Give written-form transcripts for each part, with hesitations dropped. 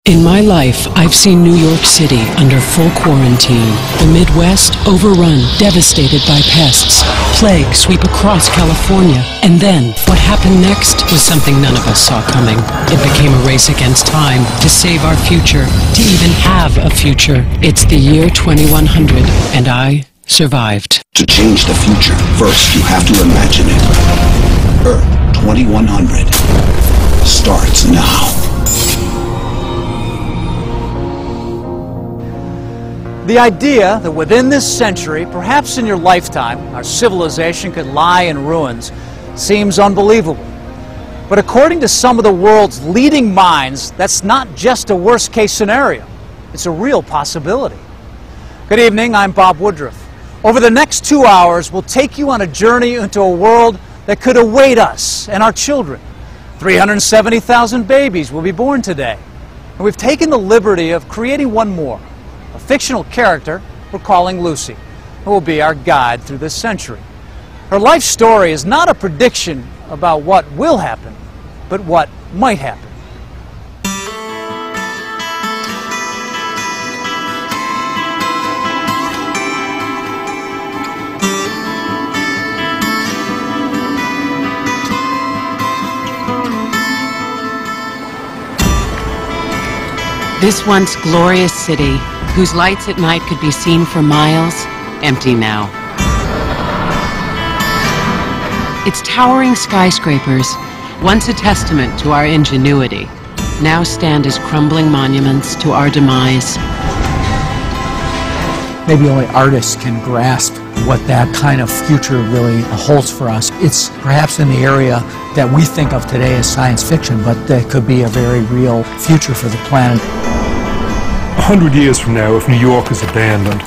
In my life, I've seen New York City under full quarantine, the Midwest overrun, devastated by pests, plague sweep across California, and then what happened next was something none of us saw coming. It became a race against time to save our future, to even have a future. It's the year 2100, and I survived. To change the future, first you have to imagine it. Earth 2100 starts now. The idea that within this century, perhaps in your lifetime, our civilization could lie in ruins seems unbelievable. But according to some of the world's leading minds, that's not just a worst-case scenario. It's a real possibility. Good evening, I'm Bob Woodruff. Over the next 2 hours, we'll take you on a journey into a world that could await us and our children. 370,000 babies will be born today. And we've taken the liberty of creating one more. A fictional character we're calling Lucy, who will be our guide through this century. Her life story is not a prediction about what will happen, but what might happen. This once glorious city, whose lights at night could be seen for miles, empty now. Its towering skyscrapers, once a testament to our ingenuity, now stand as crumbling monuments to our demise. Maybe only artists can grasp what that kind of future really holds for us. It's perhaps in the area that we think of today as science fiction, but that could be a very real future for the planet. 100 years from now, if New York is abandoned,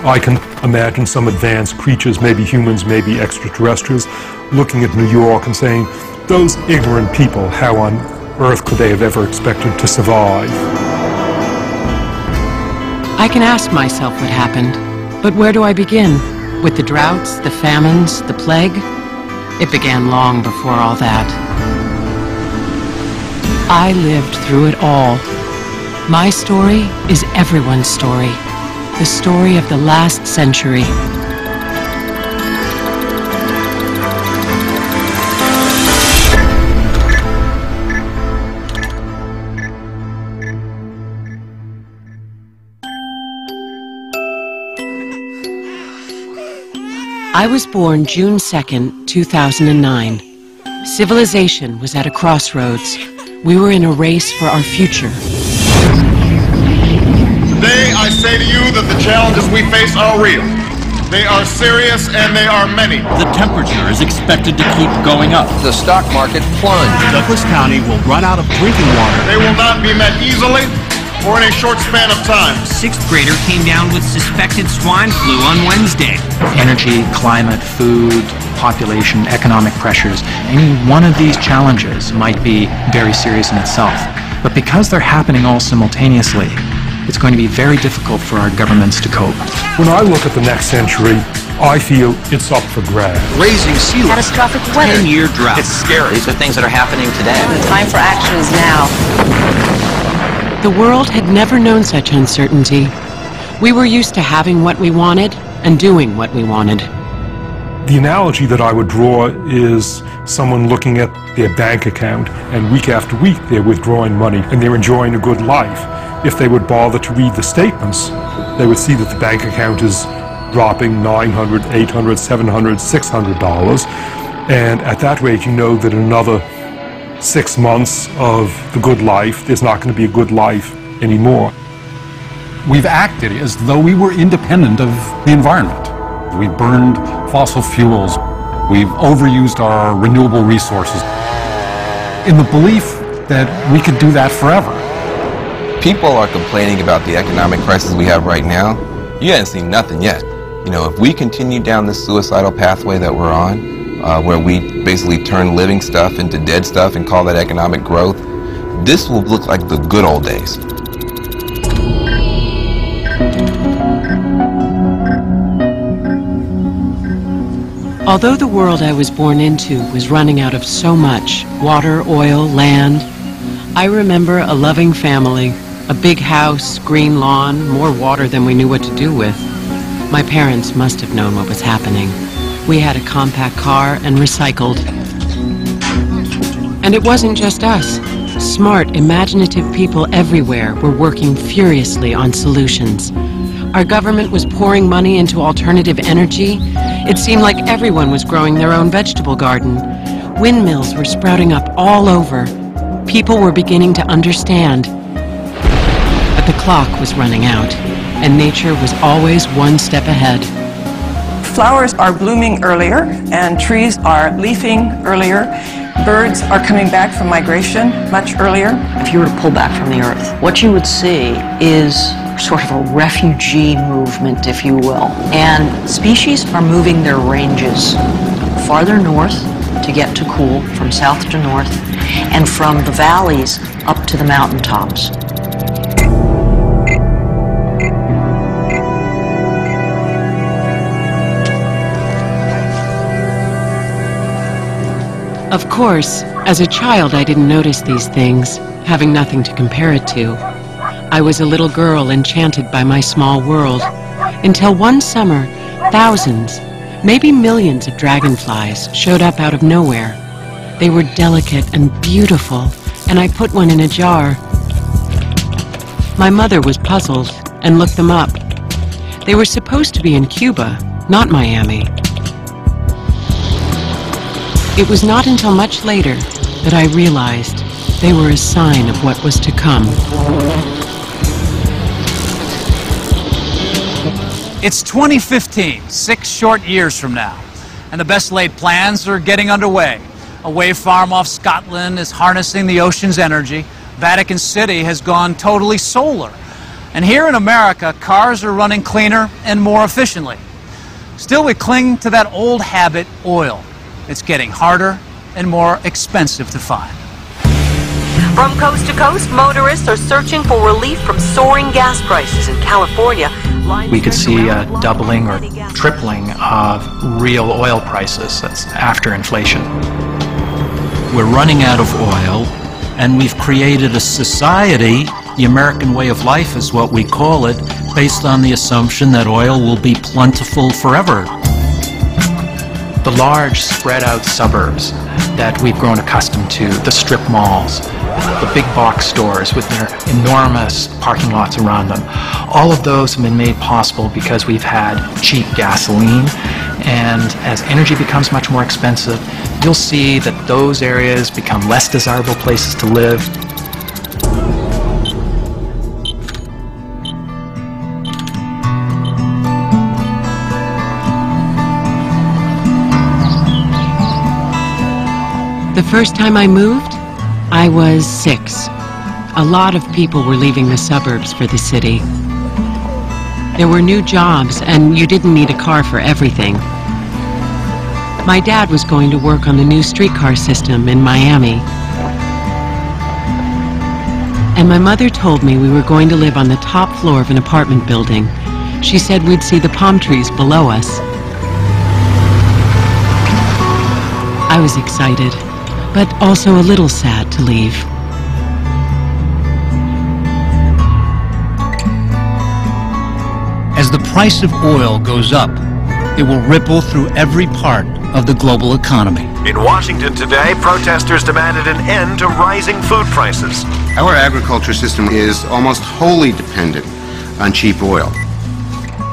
I can imagine some advanced creatures, maybe humans, maybe extraterrestrials, looking at New York and saying, those ignorant people, how on earth could they have ever expected to survive? I can ask myself what happened, but where do I begin? With the droughts, the famines, the plague? It began long before all that. I lived through it all. My story is everyone's story, the story of the last century. I was born June 2nd, 2009. Civilization was at a crossroads. We were in a race for our future. Today, I say to you that the challenges we face are real. They are serious and they are many. The temperature is expected to keep going up. The stock market plunged. Douglas County will run out of drinking water. They will not be met easily or in a short span of time. A sixth grader came down with suspected swine flu on Wednesday. Energy, climate, food, population, economic pressures. Any one of these challenges might be very serious in itself. But because they're happening all simultaneously, it's going to be very difficult for our governments to cope. When I look at the next century, I feel it's up for grabs. Raising sea level. Catastrophic weather. 10-year drought. It's scary. These are things that are happening today. The time for action is now. The world had never known such uncertainty. We were used to having what we wanted and doing what we wanted. The analogy that I would draw is someone looking at their bank account, and week after week they're withdrawing money and they're enjoying a good life. If they would bother to read the statements, they would see that the bank account is dropping $900, $800, $700, $600. And at that rate, you know that in another 6 months of the good life, there's not going to be a good life anymore. We've acted as though we were independent of the environment. We burned fossil fuels. We've overused our renewable resources in the belief that we could do that forever. People are complaining about the economic crisis we have right now. You haven't seen nothing yet. You know, if we continue down this suicidal pathway that we're on, where we basically turn living stuff into dead stuff and call that economic growth, this will look like the good old days. Although the world I was born into was running out of so much, water, oil, land, I remember a loving family, A big house, green lawn, more water than we knew what to do with. My parents must have known what was happening. We had a compact car and recycled. And it wasn't just us. Smart, imaginative people everywhere were working furiously on solutions. Our government was pouring money into alternative energy. It seemed like everyone was growing their own vegetable garden. Windmills were sprouting up all over. People were beginning to understand. But the clock was running out, and nature was always one step ahead. Flowers are blooming earlier, and trees are leafing earlier. Birds are coming back from migration much earlier. If you were to pull back from the Earth, what you would see is sort of a refugee movement, if you will. And species are moving their ranges farther north to get to cool, from south to north, and from the valleys up to the mountaintops. Of course, as a child I didn't notice these things, having nothing to compare it to. I was a little girl enchanted by my small world, until one summer, thousands, maybe millions of dragonflies showed up out of nowhere. They were delicate and beautiful, and I put one in a jar. My mother was puzzled and looked them up. They were supposed to be in Cuba, not Miami. It was not until much later that I realized they were a sign of what was to come. It's 2015, 6 short years from now, and the best laid plans are getting underway. A wave farm off Scotland is harnessing the ocean's energy. Vatican City has gone totally solar. And here in America, cars are running cleaner and more efficiently. Still, we cling to that old habit, oil. It's getting harder and more expensive to find. From coast to coast, motorists are searching for relief from soaring gas prices in California. We could see a doubling or tripling of real oil prices. That's after inflation. We're running out of oil, and we've created a society, the American way of life is what we call it, based on the assumption that oil will be plentiful forever. The large spread out suburbs that we've grown accustomed to, the strip malls, the big box stores with their enormous parking lots around them, all of those have been made possible because we've had cheap gasoline, and as energy becomes much more expensive, you'll see that those areas become less desirable places to live. The first time I moved, I was 6. A lot of people were leaving the suburbs for the city. There were new jobs, and you didn't need a car for everything. My dad was going to work on the new streetcar system in Miami. And my mother told me we were going to live on the top floor of an apartment building. She said we'd see the palm trees below us. I was excited, but also a little sad to leave. As the price of oil goes up, it will ripple through every part of the global economy. In Washington today, protesters demanded an end to rising food prices. Our agriculture system is almost wholly dependent on cheap oil.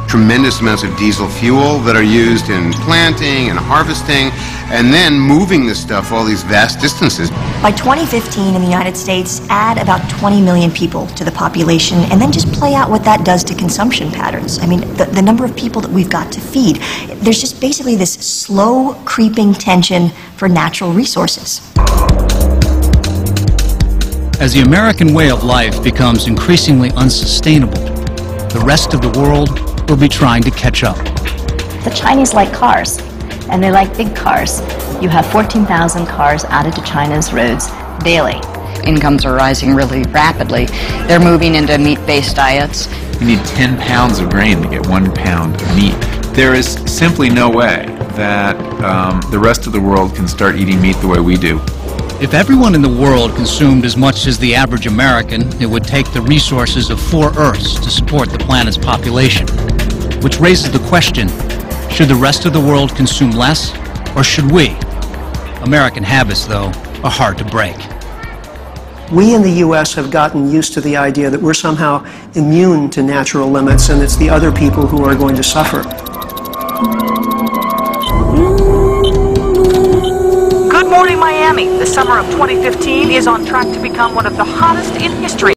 Tremendous amounts of diesel fuel that are used in planting and harvesting, and then moving this stuff all these vast distances. By 2015 in the United States, add about 20 million people to the population, and then just play out what that does to consumption patterns. I mean, the number of people that we've got to feed. There's just basically this slow creeping tension for natural resources. As the American way of life becomes increasingly unsustainable, the rest of the world will be trying to catch up. The Chinese like cars, and they like big cars. You have 14,000 cars added to China's roads daily. Incomes are rising really rapidly. They're moving into meat-based diets. You need 10 pounds of grain to get 1 pound of meat. There is simply no way that the rest of the world can start eating meat the way we do. If everyone in the world consumed as much as the average American, it would take the resources of 4 Earths to support the planet's population. Which raises the question, should the rest of the world consume less, or should we? American habits, though, are hard to break. We in the U.S. have gotten used to the idea that we're somehow immune to natural limits and it's the other people who are going to suffer. Good morning, Miami. The summer of 2015 is on track to become one of the hottest in history.